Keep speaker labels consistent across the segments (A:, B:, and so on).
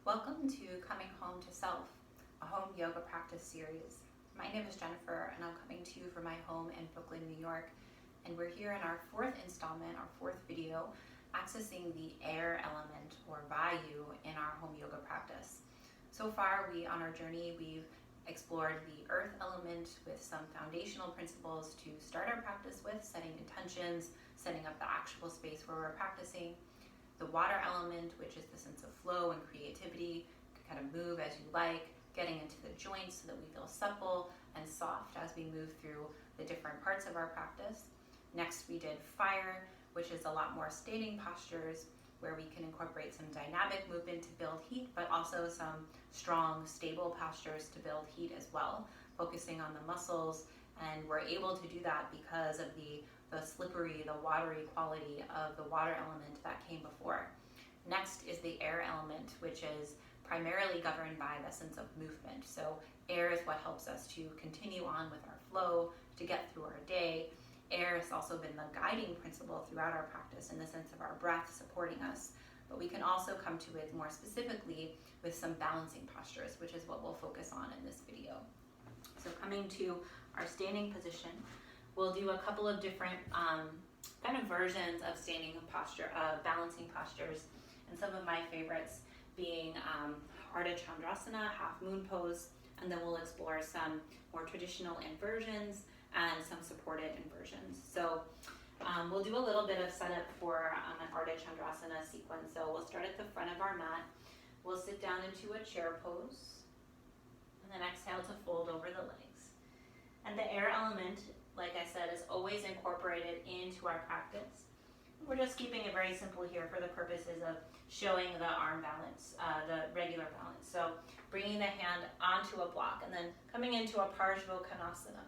A: Welcome to Coming Home to Self, a home yoga practice series. My name is Jennifer and I'm coming to you from my home in Brooklyn, New York. And we're here in our fourth installment, our fourth video, accessing the air element or vayu in our home yoga practice. So far, on our journey, we've explored the earth element with some foundational principles to start our practice with, setting intentions, setting up the actual space where we're practicing. The water element, which is the sense of flow and creativity, kind of move as you like, getting into the joints so that we feel supple and soft as we move through the different parts of our practice. Next, we did fire, which is a lot more standing postures where we can incorporate some dynamic movement to build heat, but also some strong, stable postures to build heat as well, focusing on the muscles. And we're able to do that because of the slippery, the watery quality of the water element that came before. Next is the air element, which is primarily governed by the sense of movement. So air is what helps us to continue on with our flow, to get through our day. Air has also been the guiding principle throughout our practice in the sense of our breath supporting us. But we can also come to it more specifically with some balancing postures, which is what we'll focus on in this video. So coming to our standing position, we'll do a couple of different kind of versions of standing posture, balancing postures, and some of my favorites being Ardha Chandrasana, half moon pose, and then we'll explore some more traditional inversions and some supported inversions. So we'll do a little bit of setup for an Ardha Chandrasana sequence. So we'll start at the front of our mat. We'll sit down into a chair pose, and then exhale to fold over the legs. And the air element, like I said, is always incorporated into our practice. We're just keeping it very simple here for the purposes of showing the arm balance, the regular balance. So bringing the hand onto a block and then coming into a Parshvottanasana.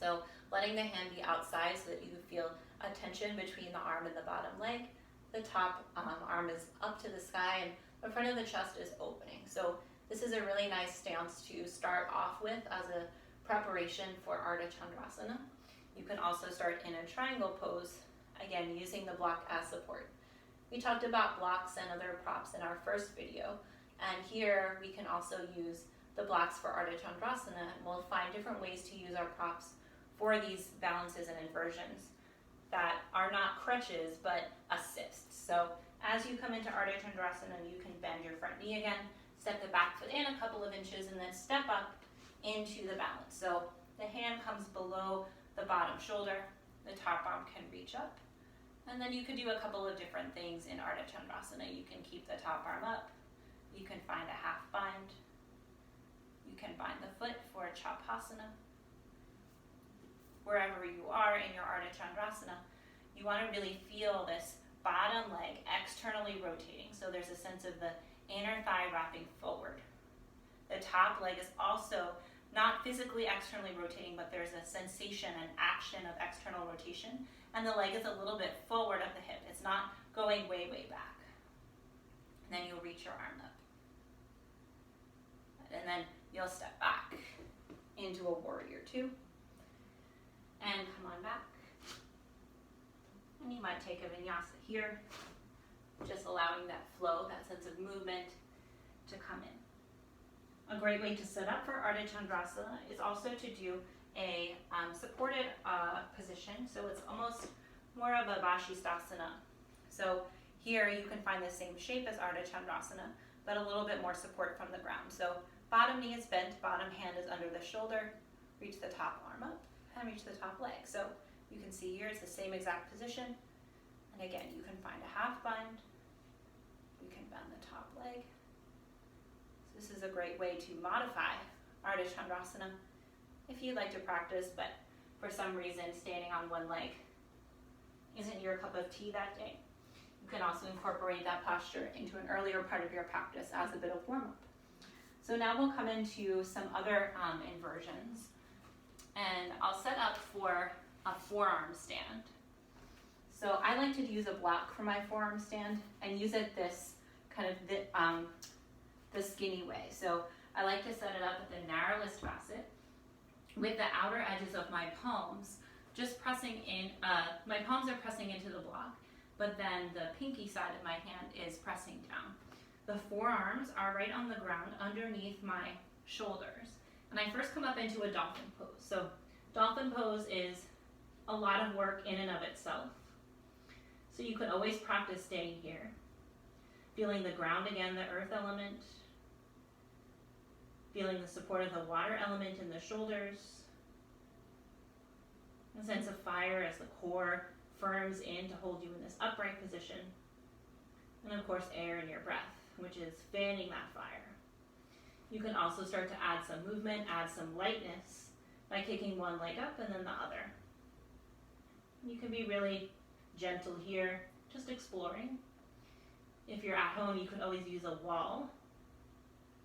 A: So letting the hand be outside so that you feel a tension between the arm and the bottom leg. The top arm is up to the sky and the front of the chest is opening. So this is a really nice stance to start off with as a preparation for Ardha Chandrasana. You can also start in a triangle pose, again using the block as support. We talked about blocks and other props in our first video, and here we can also use the blocks for Ardha Chandrasana, and we'll find different ways to use our props for these balances and inversions that are not crutches but assists. So as you come into Ardha Chandrasana, you can bend your front knee again, step the back foot in a couple of inches, and then step up into the balance. So the hand comes below the bottom shoulder, the top arm can reach up, and then you could do a couple of different things in Ardha Chandrasana. You can keep the top arm up, you can find a half bind, you can bind the foot for a Chapasana. Wherever you are in your Ardha Chandrasana, you want to really feel this bottom leg externally rotating. So there's a sense of the inner thigh wrapping forward. The top leg is also not physically externally rotating, but there's a sensation and action of external rotation, and the leg is a little bit forward of the hip. It's not going way, way back. And then you'll reach your arm up. And then you'll step back into a warrior two, and come on back. And you might take a vinyasa here, just allowing that flow, that sense of movement to come in. A great way to set up for Ardha Chandrasana is also to do a supported position. So it's almost more of a Vashisthasana. So here you can find the same shape as Ardha Chandrasana, but a little bit more support from the ground. So bottom knee is bent, bottom hand is under the shoulder, reach the top arm up, and reach the top leg. So you can see here it's the same exact position. And again, you can find a half bind, you can bend the top leg. This is a great way to modify Ardha Chandrasana if you'd like to practice, but for some reason standing on one leg isn't your cup of tea that day. You can also incorporate that posture into an earlier part of your practice as a bit of warm-up. So now we'll come into some other inversions, and I'll set up for a forearm stand. So I like to use a block for my forearm stand and use it this kind of the skinny way. So I like to set it up at the narrowest facet with the outer edges of my palms just pressing in, my palms are pressing into the block, but then the pinky side of my hand is pressing down. the forearms are right on the ground underneath my shoulders. And I first come up into a dolphin pose. So dolphin pose is a lot of work in and of itself. So you can always practice staying here. Feeling the ground again, the earth element. Feeling the support of the water element in the shoulders. A sense of fire as the core firms in to hold you in this upright position. And of course air in your breath, which is fanning that fire. You can also start to add some movement, add some lightness by kicking one leg up and then the other. You can be really gentle here, just exploring. If you're at home, you can always use a wall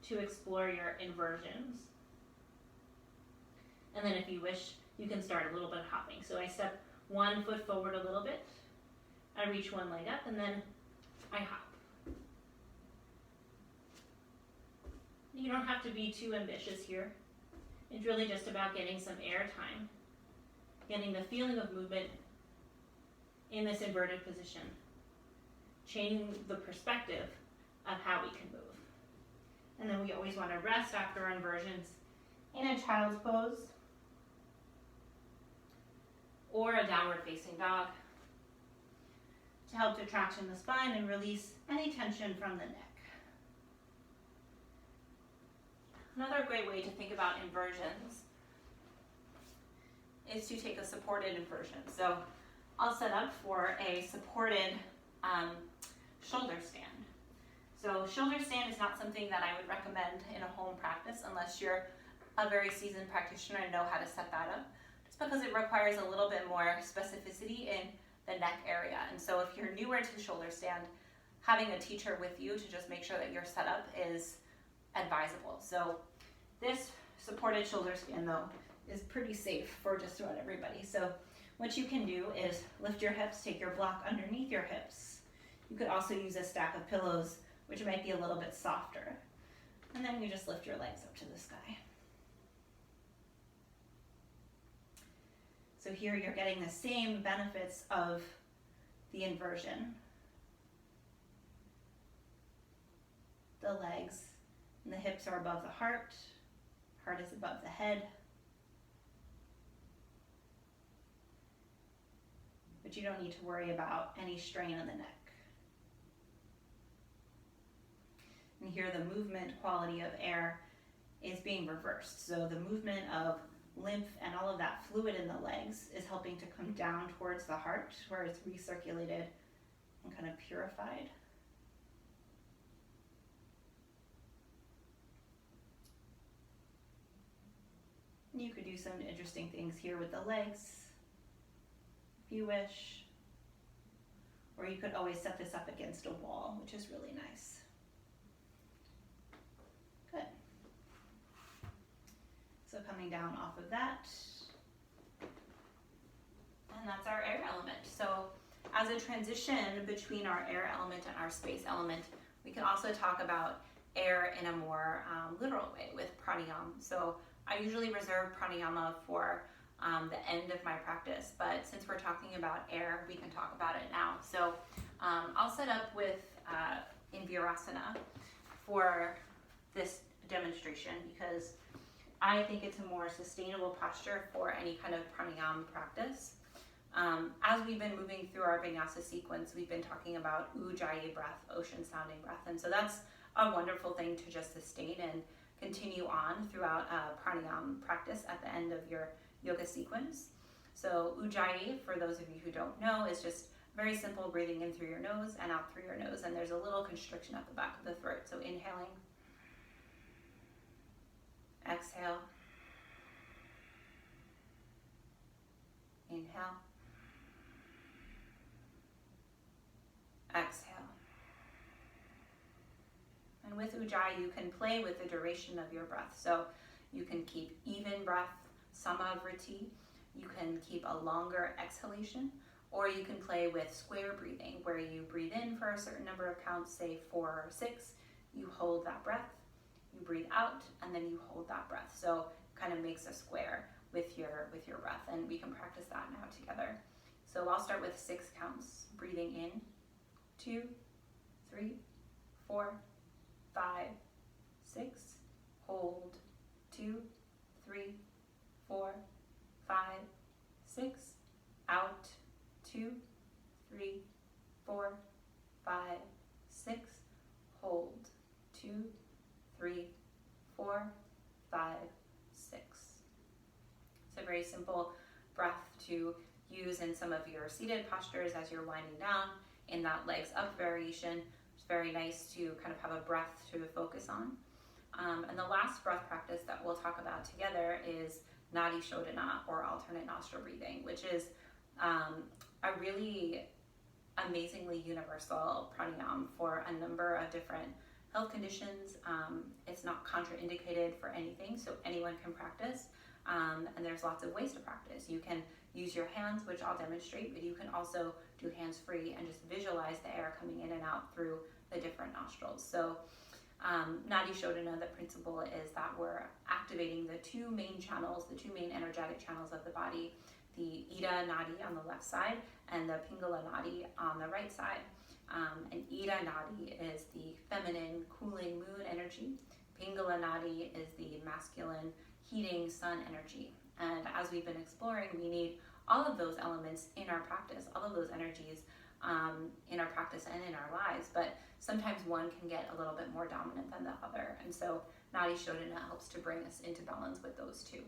A: to explore your inversions. And then if you wish, you can start a little bit hopping. So I step one foot forward a little bit, I reach one leg up, and then I hop. You don't have to be too ambitious here. It's really just about getting some air time, getting the feeling of movement in this inverted position, changing the perspective of how we can move. And then we always want to rest after our inversions in a child's pose or a downward facing dog to help to traction the spine and release any tension from the neck. Another great way to think about inversions is to take a supported inversion. So I'll set up for a supported shoulder stand. So shoulder stand is not something that I would recommend in a home practice unless you're a very seasoned practitioner and know how to set that up, just because it requires a little bit more specificity in the neck area. And so if you're newer to shoulder stand, having a teacher with you to just make sure that your setup is advisable. So this supported shoulder stand though is pretty safe for just about everybody. So what you can do is lift your hips, take your block underneath your hips. You could also use a stack of pillows, which might be a little bit softer. And then you just lift your legs up to the sky. So here you're getting the same benefits of the inversion. The legs and the hips are above the heart. Heart is above the head. But you don't need to worry about any strain on the neck. And here the movement quality of air is being reversed. So the movement of lymph and all of that fluid in the legs is helping to come down towards the heart where it's recirculated and kind of purified. And you could do some interesting things here with the legs if you wish. Or you could always set this up against a wall, which is really nice. Good. So coming down off of that, and that's our air element. So as a transition between our air element and our space element, we can also talk about air in a more literal way with pranayama. So I usually reserve pranayama for the end of my practice, but since we're talking about air, we can talk about it now. So I'll set up with in virasana for this demonstration because I think it's a more sustainable posture for any kind of pranayama practice. As we've been moving through our vinyasa sequence, we've been talking about ujjayi breath, ocean sounding breath, and so that's a wonderful thing to just sustain and continue on throughout pranayama practice at the end of your yoga sequence. So ujjayi, for those of you who don't know, is just very simple breathing in through your nose and out through your nose, and there's a little constriction at the back of the throat. So inhaling, exhale, inhale, exhale. And with ujjayi, you can play with the duration of your breath. So you can keep even breath, samavriti. You can keep a longer exhalation, or you can play with square breathing, where you breathe in for a certain number of counts, say 4 or 6. You hold that breath, you breathe out, and then you hold that breath. So kind of makes a square with your breath, and we can practice that now together. So I'll start with 6 counts. Breathing in, 2, 3, 4, 2, 3, 4, 5, 6. It's a very simple breath to use in some of your seated postures as you're winding down in that legs up variation. It's very nice to kind of have a breath to focus on. And the last breath practice that we'll talk about together is Nadi Shodhana, or alternate nostril breathing, which is a really amazingly universal pranayama for a number of different health conditions. It's not contraindicated for anything, so anyone can practice. And there's lots of ways to practice. You can use your hands, which I'll demonstrate, but you can also do hands-free and just visualize the air coming in and out through the different nostrils. So Nadi Shodhana, the principle is that we're activating the two main channels, the two main energetic channels of the body, the Ida Nadi on the left side and the Pingala Nadi on the right side. And Ida Nadi is the feminine, cooling moon energy. Pingala Nadi is the masculine, heating sun energy. And as we've been exploring, we need all of those elements in our practice, all of those energies in our practice and in our lives, but sometimes one can get a little bit more dominant than the other. And so Nadi Shodhana helps to bring us into balance with those two.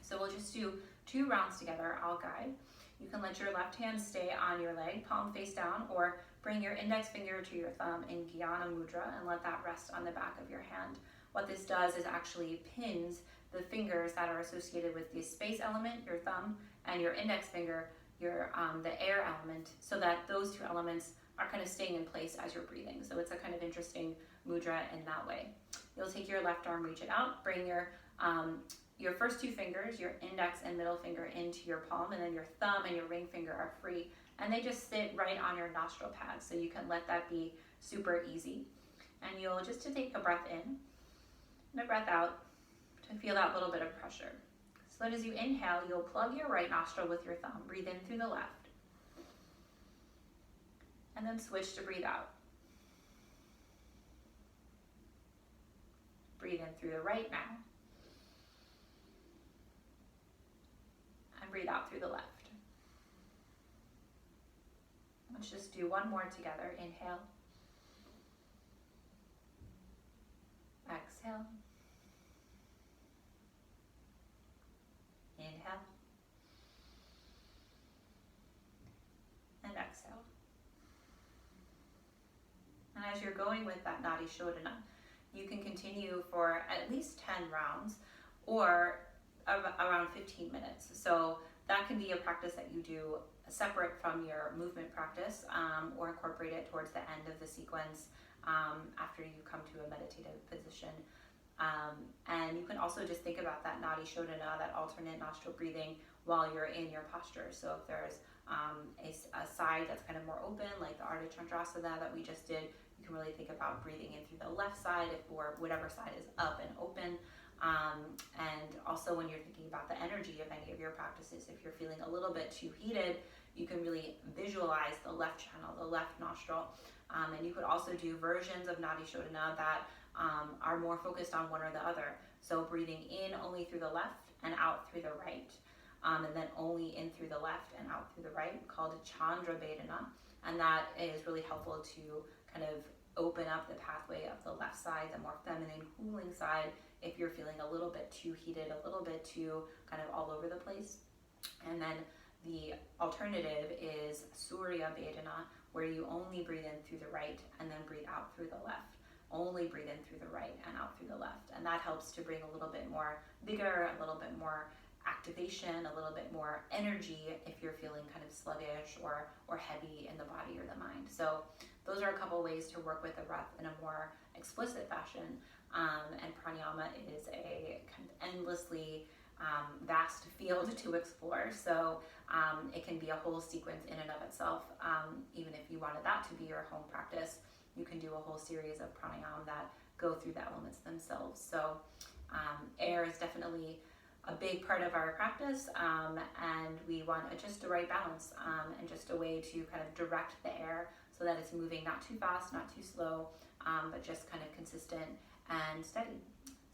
A: So we'll just do 2 rounds together. I'll guide. You can let your left hand stay on your leg, palm face down, or bring your index finger to your thumb in Jnana Mudra and let that rest on the back of your hand. What this does is actually pins the fingers that are associated with the space element, your thumb, and your index finger, your the air element, so that those 2 elements are kind of staying in place as you're breathing. So it's a kind of interesting mudra in that way. You'll take your left arm, reach it out, bring your first 2 fingers, your index and middle finger, into your palm, and then your thumb and your ring finger are free, and they just sit right on your nostril pad, so you can let that be super easy. And you'll just to take a breath in and a breath out to feel that little bit of pressure. So that as you inhale, you'll plug your right nostril with your thumb, breathe in through the left, and then switch to breathe out. Breathe in through the right now, and breathe out through the left. Let's just do one more together. Inhale, exhale, inhale, and exhale. And as you're going with that Nadi Shodhana, you can continue for at least 10 rounds or around 15 minutes. So that can be a practice that you do separate from your movement practice, or incorporate it towards the end of the sequence after you come to a meditative position. And you can also just think about that Nadi Shodhana, that alternate nostril breathing, while you're in your posture. So if there's a side that's kind of more open, like the Ardha Chandrasana that we just did, you can really think about breathing in through the left side, or whatever side is up and open. And also when you're thinking about the energy of any of your practices, if you're feeling a little bit too heated, you can really visualize the left channel, the left nostril. And you could also do versions of Nadi Shodhana that are more focused on one or the other. So breathing in only through the left and out through the right. And then only in through the left and out through the right, called Chandra Vedana. And that is really helpful to kind of open up the pathway of the left side, the more feminine, cooling side, if you're feeling a little bit too heated, a little bit too kind of all over the place. And then the alternative is Surya Vedana, where you only breathe in through the right and then breathe out through the left. Only breathe in through the right and out through the left. And that helps to bring a little bit more vigor, a little bit more activation, a little bit more energy if you're feeling kind of sluggish or heavy in the body or the mind. So those are a couple ways to work with the breath in a more explicit fashion. And pranayama is a kind of endlessly vast field to explore. So it can be a whole sequence in and of itself. Even if you wanted that to be your home practice, you can do a whole series of pranayama that go through the elements themselves. So air is definitely a big part of our practice, and we want just the right balance and just a way to kind of direct the air so that it's moving not too fast, not too slow, but just kind of consistent and steady.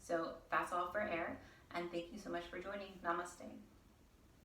A: So that's all for air, and thank you so much for joining. Namaste.